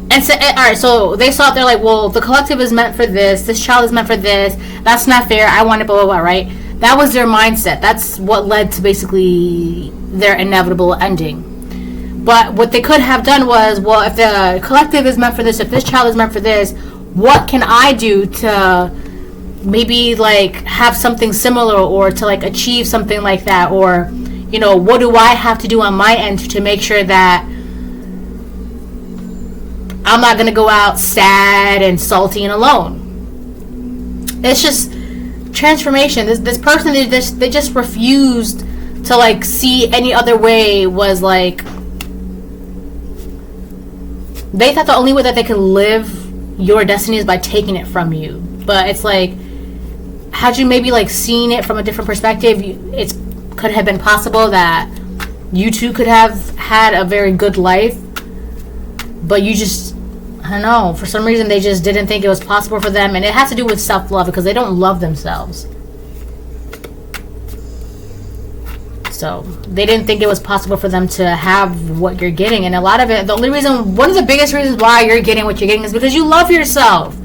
And so, alright, so they saw it, they're like, well, the collective is meant for this child is meant for this, that's not fair, I want it, blah, blah, blah, right? That was their mindset. That's what led to basically their inevitable ending. But what they could have done was, well, if the collective is meant for this, if this child is meant for this, what can I do to maybe like have something similar, or to like achieve something like that? Or, you know, what do I have to do on my end to make sure that I'm not going to go out sad and salty and alone? It's just transformation. This person, they just refused to like see any other way. Was like, they thought the only way that they could live your destiny is by taking it from you. But it's like, had you maybe like seen it from a different perspective, it could have been possible that you too could have had a very good life. But you just, I don't know, for some reason they just didn't think it was possible for them. And it has to do with self-love, because they don't love themselves. So they didn't think it was possible for them to have what you're getting. And a lot of it, the only reason, one of the biggest reasons why you're getting what you're getting is because you love yourself,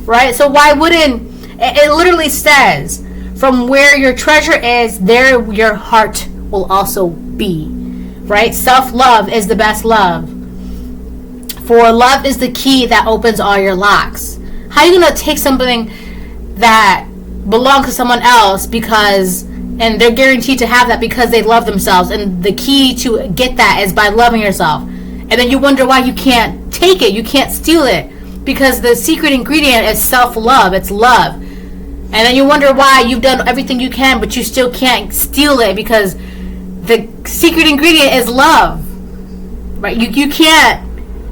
right? So why wouldn't, it literally says, from where your treasure is, there your heart will also be, right? Self-love is the best love. For love is the key that opens all your locks. How are you going to take something that belongs to someone else because, and they're guaranteed to have that because they love themselves, and the key to get that is by loving yourself, and then you wonder why you can't take it, you can't steal it, because the secret ingredient is self-love, it's love. And then you wonder why you've done everything you can but you still can't steal it, because the secret ingredient is love, right? You can't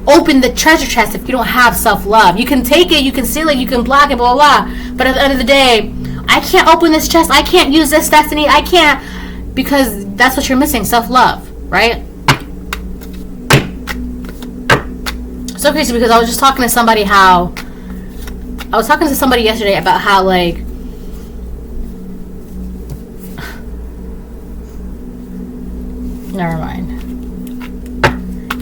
open the treasure chest if you don't have self-love. You can take it, you can steal it, you can block it, blah, blah, blah. But at the end of the day, I can't open this chest, I can't use this destiny, I can't, because that's what you're missing, self-love, right? So crazy, because I was just talking to somebody yesterday about how, like, never mind.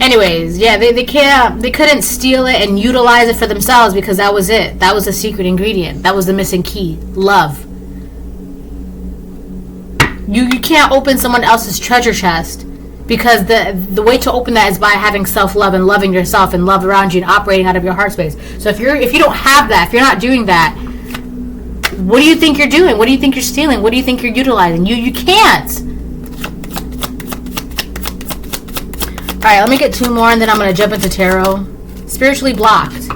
Anyways, yeah, they couldn't steal it and utilize it for themselves, because that was it. That was the secret ingredient. That was the missing key. Love. You can't open someone else's treasure chest, because the way to open that is by having self-love and loving yourself and love around you and operating out of your heart space. So if you don't have that, if you're not doing that, what do you think you're doing? What do you think you're stealing? What do you think you're utilizing? You can't. Alright, let me get 2 more and then I'm going to jump into tarot. Spiritually blocked.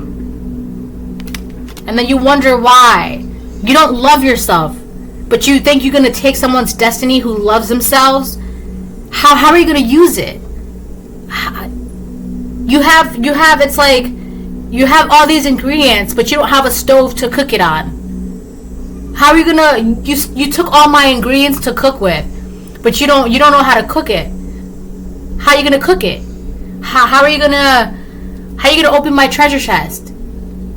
And then you wonder why. You don't love yourself, but you think you're going to take someone's destiny who loves themselves. How are you going to use it? It's like, you have all these ingredients, but you don't have a stove to cook it on. How are you going to, you took all my ingredients to cook with, but you don't know how to cook it. How are you gonna cook it? How are you gonna open my treasure chest?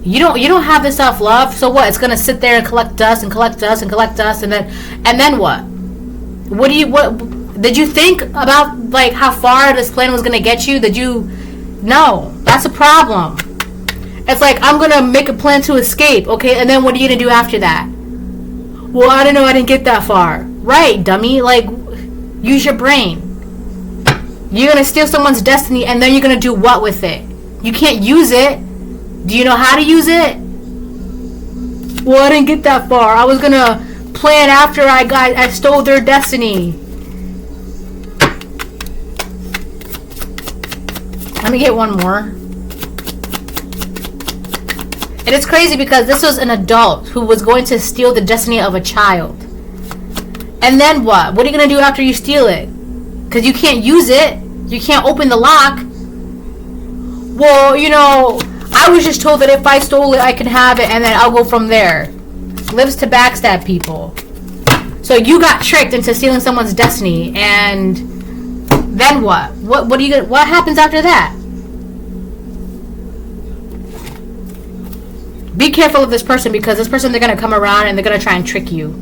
You don't have the self-love, so what? It's gonna sit there and collect dust and collect dust and collect dust, and then what? What did you think about, like, how far this plan was gonna get you? No, that's a problem. It's like, I'm gonna make a plan to escape, okay, and then what are you gonna do after that? Well, I don't know, I didn't get that far. Right, dummy, like, use your brain. You're going to steal someone's destiny, and then you're going to do what with it? You can't use it. Do you know how to use it? Well, I didn't get that far. I was going to plan after I stole their destiny. Let me get one more. And it's crazy because this was an adult who was going to steal the destiny of a child. And then what? What are you going to do after you steal it? Because you can't use it. You can't open the lock. Well, you know, I was just told that if I stole it, I can have it, and then I'll go from there. Lives to backstab people. So you got tricked into stealing someone's destiny, and then what? What happens after that? Be careful of this person, because this person, they're going to come around and they're going to try and trick you.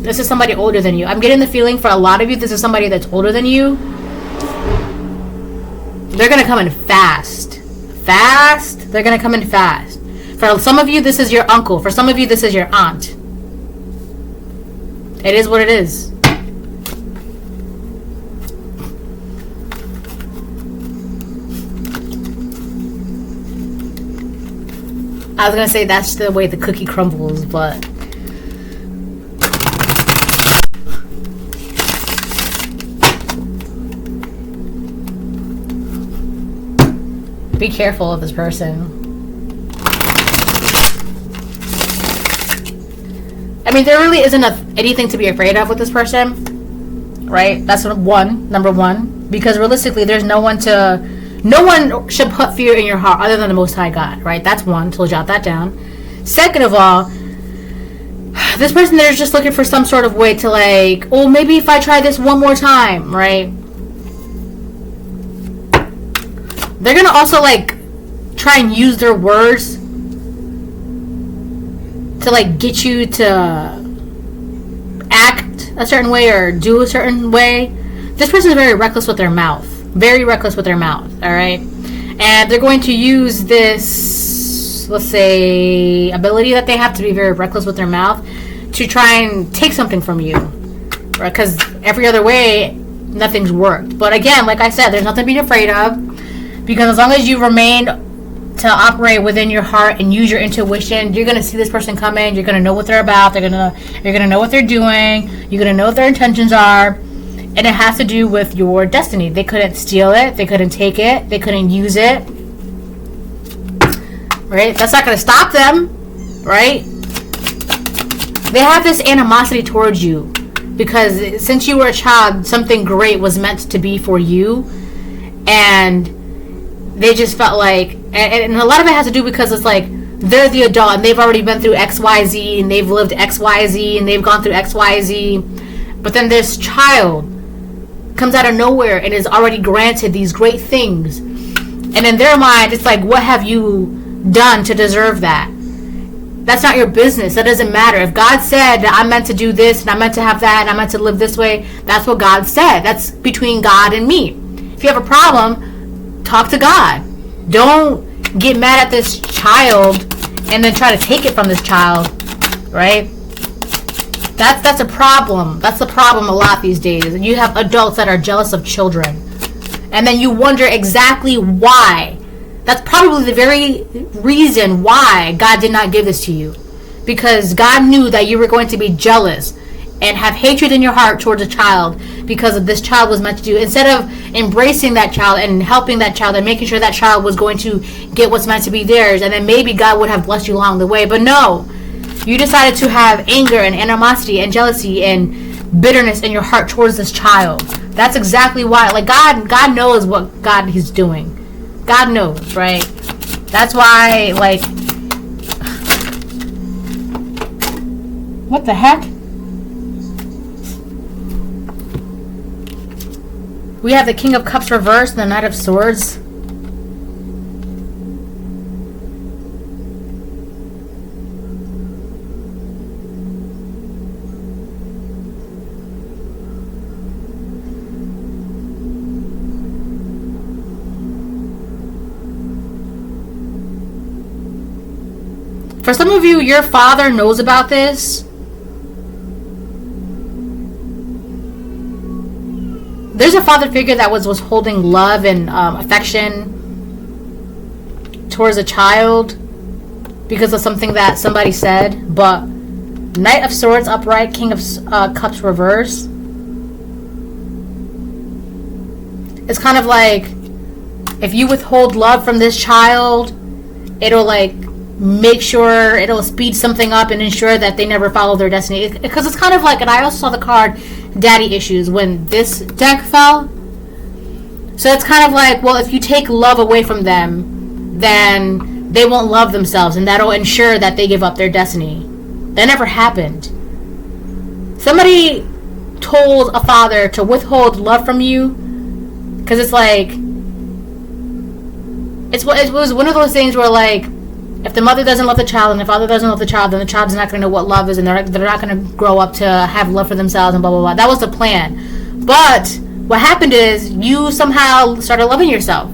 This is somebody older than you. I'm getting the feeling for a lot of you, this is somebody that's older than you. They're going to come in fast. Fast. They're going to come in fast. For some of you, this is your uncle. For some of you, this is your aunt. It is what it is. I was gonna say that's the way the cookie crumbles, but be careful of this person. I mean, there really isn't anything to be afraid of with this person, right? That's number one, because realistically, there's no one should put fear in your heart other than the Most High God, right? That's one, so jot that down. Second of all, this person there's just looking for some sort of way to like, oh, maybe if I try this one more time, right? They're gonna also like try and use their words to like get you to act a certain way or do a certain way. This person is very reckless with their mouth. Very reckless with their mouth, alright? And they're going to use this, let's say, ability that they have to be very reckless with their mouth to try and take something from you. Right? Because every other way, nothing's worked. But again, like I said, there's nothing to be afraid of. Because as long as you remain to operate within your heart and use your intuition, you're going to see this person come in. You're going to know what they're about. You're going to know what they're doing. You're going to know what their intentions are. And it has to do with your destiny. They couldn't steal it. They couldn't take it. They couldn't use it. Right? That's not going to stop them. Right? They have this animosity towards you. Because since you were a child, something great was meant to be for you. And they just felt like... And a lot of it has to do because it's like... They're the adult and they've already been through XYZ. And they've lived XYZ. And they've gone through XYZ. But then this child... comes out of nowhere and is already granted these great things, and in their mind it's like, what have you done to deserve that? That's not your business. That doesn't matter. If God said that I'm meant to do this and I'm meant to have that and I'm meant to live this way, that's what God said. That's between God and me. If you have a problem, talk to God. Don't get mad at this child and then try to take it from this child, right? That's a problem. That's the problem a lot these days. You have adults that are jealous of children. And then you wonder exactly why. That's probably the very reason why God did not give this to you. Because God knew that you were going to be jealous and have hatred in your heart towards a child because of this child was meant to do. Instead of embracing that child and helping that child and making sure that child was going to get what's meant to be theirs, and then maybe God would have blessed you along the way. But no. You decided to have anger and animosity and jealousy and bitterness in your heart towards this child. That's exactly why. Like, God knows what He's doing. God knows, right? That's why, like... What the heck? We have the King of Cups reversed and the Knight of Swords. For some of you, your father knows about this. There's a father figure that was holding love and affection towards a child because of something that somebody said. But Knight of Swords upright, King of Cups reverse. It's kind of like if you withhold love from this child, it'll like make sure, it'll speed something up and ensure that they never follow their destiny. Because it's kind of like, and I also saw the card Daddy Issues when this deck fell. So it's kind of like, well, if you take love away from them, then they won't love themselves, and that'll ensure that they give up their destiny. That never happened. Somebody told a father to withhold love from you because it's like, it was one of those things where like, if the mother doesn't love the child and the father doesn't love the child, then the child's not going to know what love is, and they're not going to grow up to have love for themselves and blah, blah, blah. That was the plan. But what happened is you somehow started loving yourself.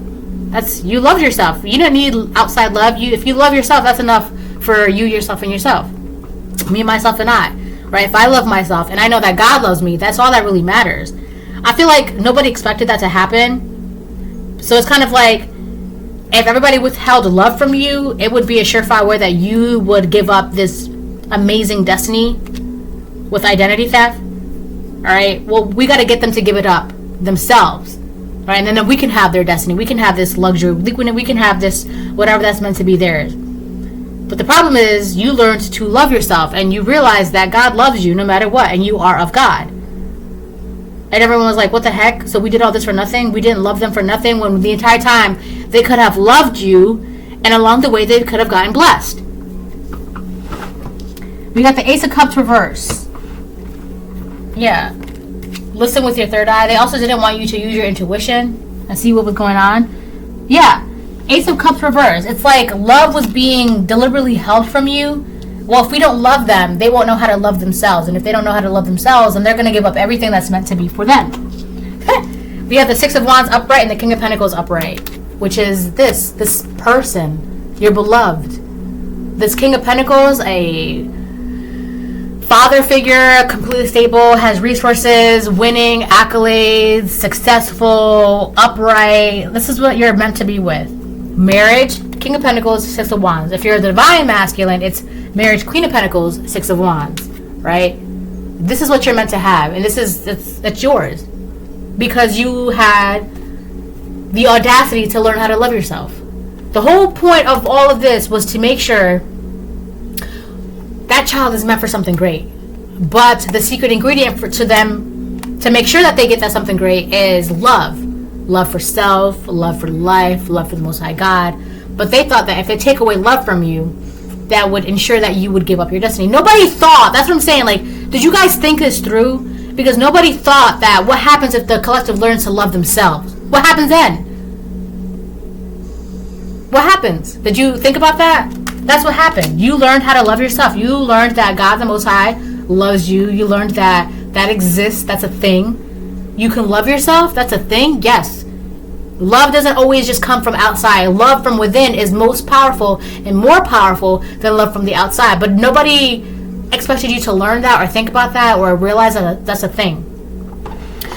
You loved yourself. You didn't need outside love. If you love yourself, that's enough for you, yourself, and yourself. Me, myself, and I. right? If I love myself and I know that God loves me, that's all that really matters. I feel like nobody expected that to happen. So it's kind of like, if everybody withheld love from you, it would be a surefire way that you would give up this amazing destiny with identity theft. All right. Well, we got to get them to give it up themselves. Right. And then we can have their destiny. We can have this luxury. We can have this, whatever that's meant to be theirs. But the problem is you learned to love yourself and you realize that God loves you no matter what. And you are of God. And everyone was like, what the heck? So we did all this for nothing? We didn't love them for nothing when the entire time they could have loved you, and along the way they could have gotten blessed. We got the Ace of Cups reverse. Yeah. Listen with your third eye. They also didn't want you to use your intuition and see what was going on. Yeah. Ace of Cups reverse. It's like love was being deliberately held from you. Well, if we don't love them, they won't know how to love themselves. And if they don't know how to love themselves, then they're going to give up everything that's meant to be for them. We have the Six of Wands upright and the King of Pentacles upright, which is this person, your beloved. This King of Pentacles, a father figure, completely stable, has resources, winning, accolades, successful, upright. This is what you're meant to be with. Marriage, King of Pentacles, Six of Wands. If you're the divine masculine, it's marriage, Queen of Pentacles, Six of Wands, right? This is what you're meant to have, and it's yours because you had the audacity to learn how to love yourself. The whole point of all of this was to make sure that child is meant for something great, but the secret ingredient to them to make sure that they get that something great is love for self, love for life, love for the Most High God. But they thought that if they take away love from you, that would ensure that you would give up your destiny. Nobody thought, that's what I'm saying, like, did you guys think this through? Because nobody thought that what happens if the collective learns to love themselves? What happens then? What happens? Did you think about that? That's what happened. You learned how to love yourself. You learned that God the Most High loves you. You learned that that exists. That's a thing. You can love yourself. That's a thing. Yes. Love doesn't always just come from outside. Love from within is most powerful and more powerful than love from the outside. But nobody expected you to learn that or think about that or realize that that's a thing.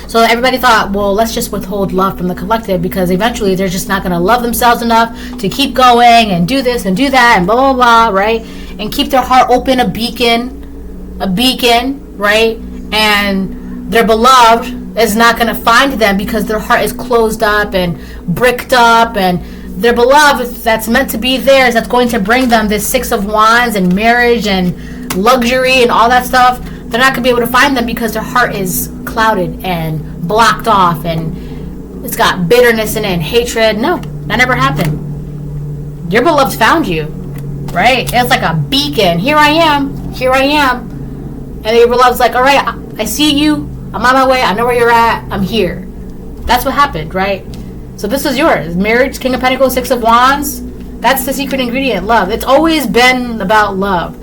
So everybody thought, well, let's just withhold love from the collective because eventually they're just not going to love themselves enough to keep going and do this and do that and blah, blah, blah, right? And keep their heart open, a beacon, right? And their beloved is not going to find them because their heart is closed up and bricked up, and their beloved that's meant to be theirs, that's going to bring them this Six of Wands and marriage and luxury and all that stuff, they're not going to be able to find them because their heart is clouded and blocked off and it's got bitterness in it and hatred. No, that never happened. Your beloved found you, right? It's like a beacon. Here I am. And your beloved's like, all right, I see you. I'm on my way. I know where you're at. I'm here. That's what happened, right? So this is yours. Marriage, King of Pentacles, Six of Wands. That's the secret ingredient, love. It's always been about love.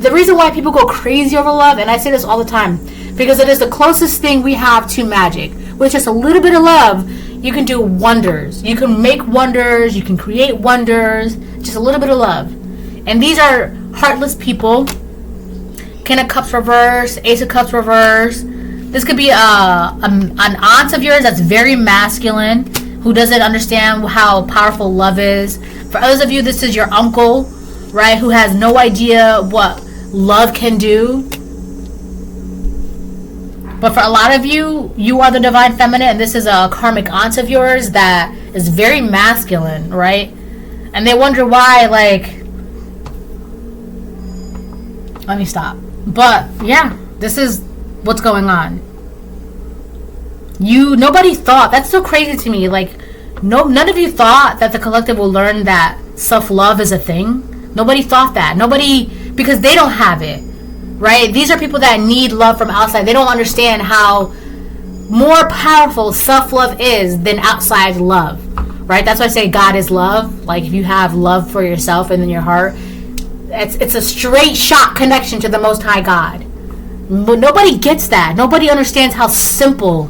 The reason why people go crazy over love, and I say this all the time, because it is the closest thing we have to magic. With just a little bit of love, you can do wonders. You can make wonders. You can create wonders. Just a little bit of love. And these are heartless people. King of Cups reverse, Ace of Cups reverse. This could be an aunt of yours that's very masculine, who doesn't understand how powerful love is. For others of you, this is your uncle, right, who has no idea what love can do. But for a lot of you, you are the divine feminine, and this is a karmic aunt of yours that is very masculine, right? And they wonder why, like, let me stop. But yeah, this is what's going on. Nobody thought, that's so crazy to me, like, none of you thought that the collective will learn that self-love is a thing. Nobody thought that. Because they don't have it, right? These are people that need love from outside. They don't understand how more powerful self-love is than outside love, right? That's why I say God is love. Like, if you have love for yourself and in your heart, it's a straight shot connection to the Most High God. But nobody gets that. Nobody understands how simple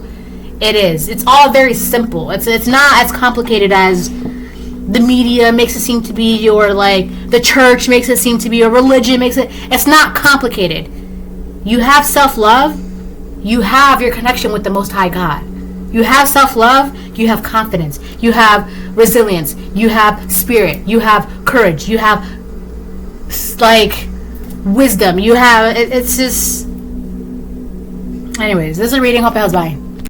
it is. It's all very simple. It's not as complicated as the media makes it seem to be, or like the church makes it seem to be, or religion makes it. It's not complicated. You have self-love, you have your connection with the Most High God. You have self-love, you have confidence, you have resilience, you have spirit, you have courage, you have like wisdom, you have, it's just, anyways, this is a reading. Hope it helps. Bye.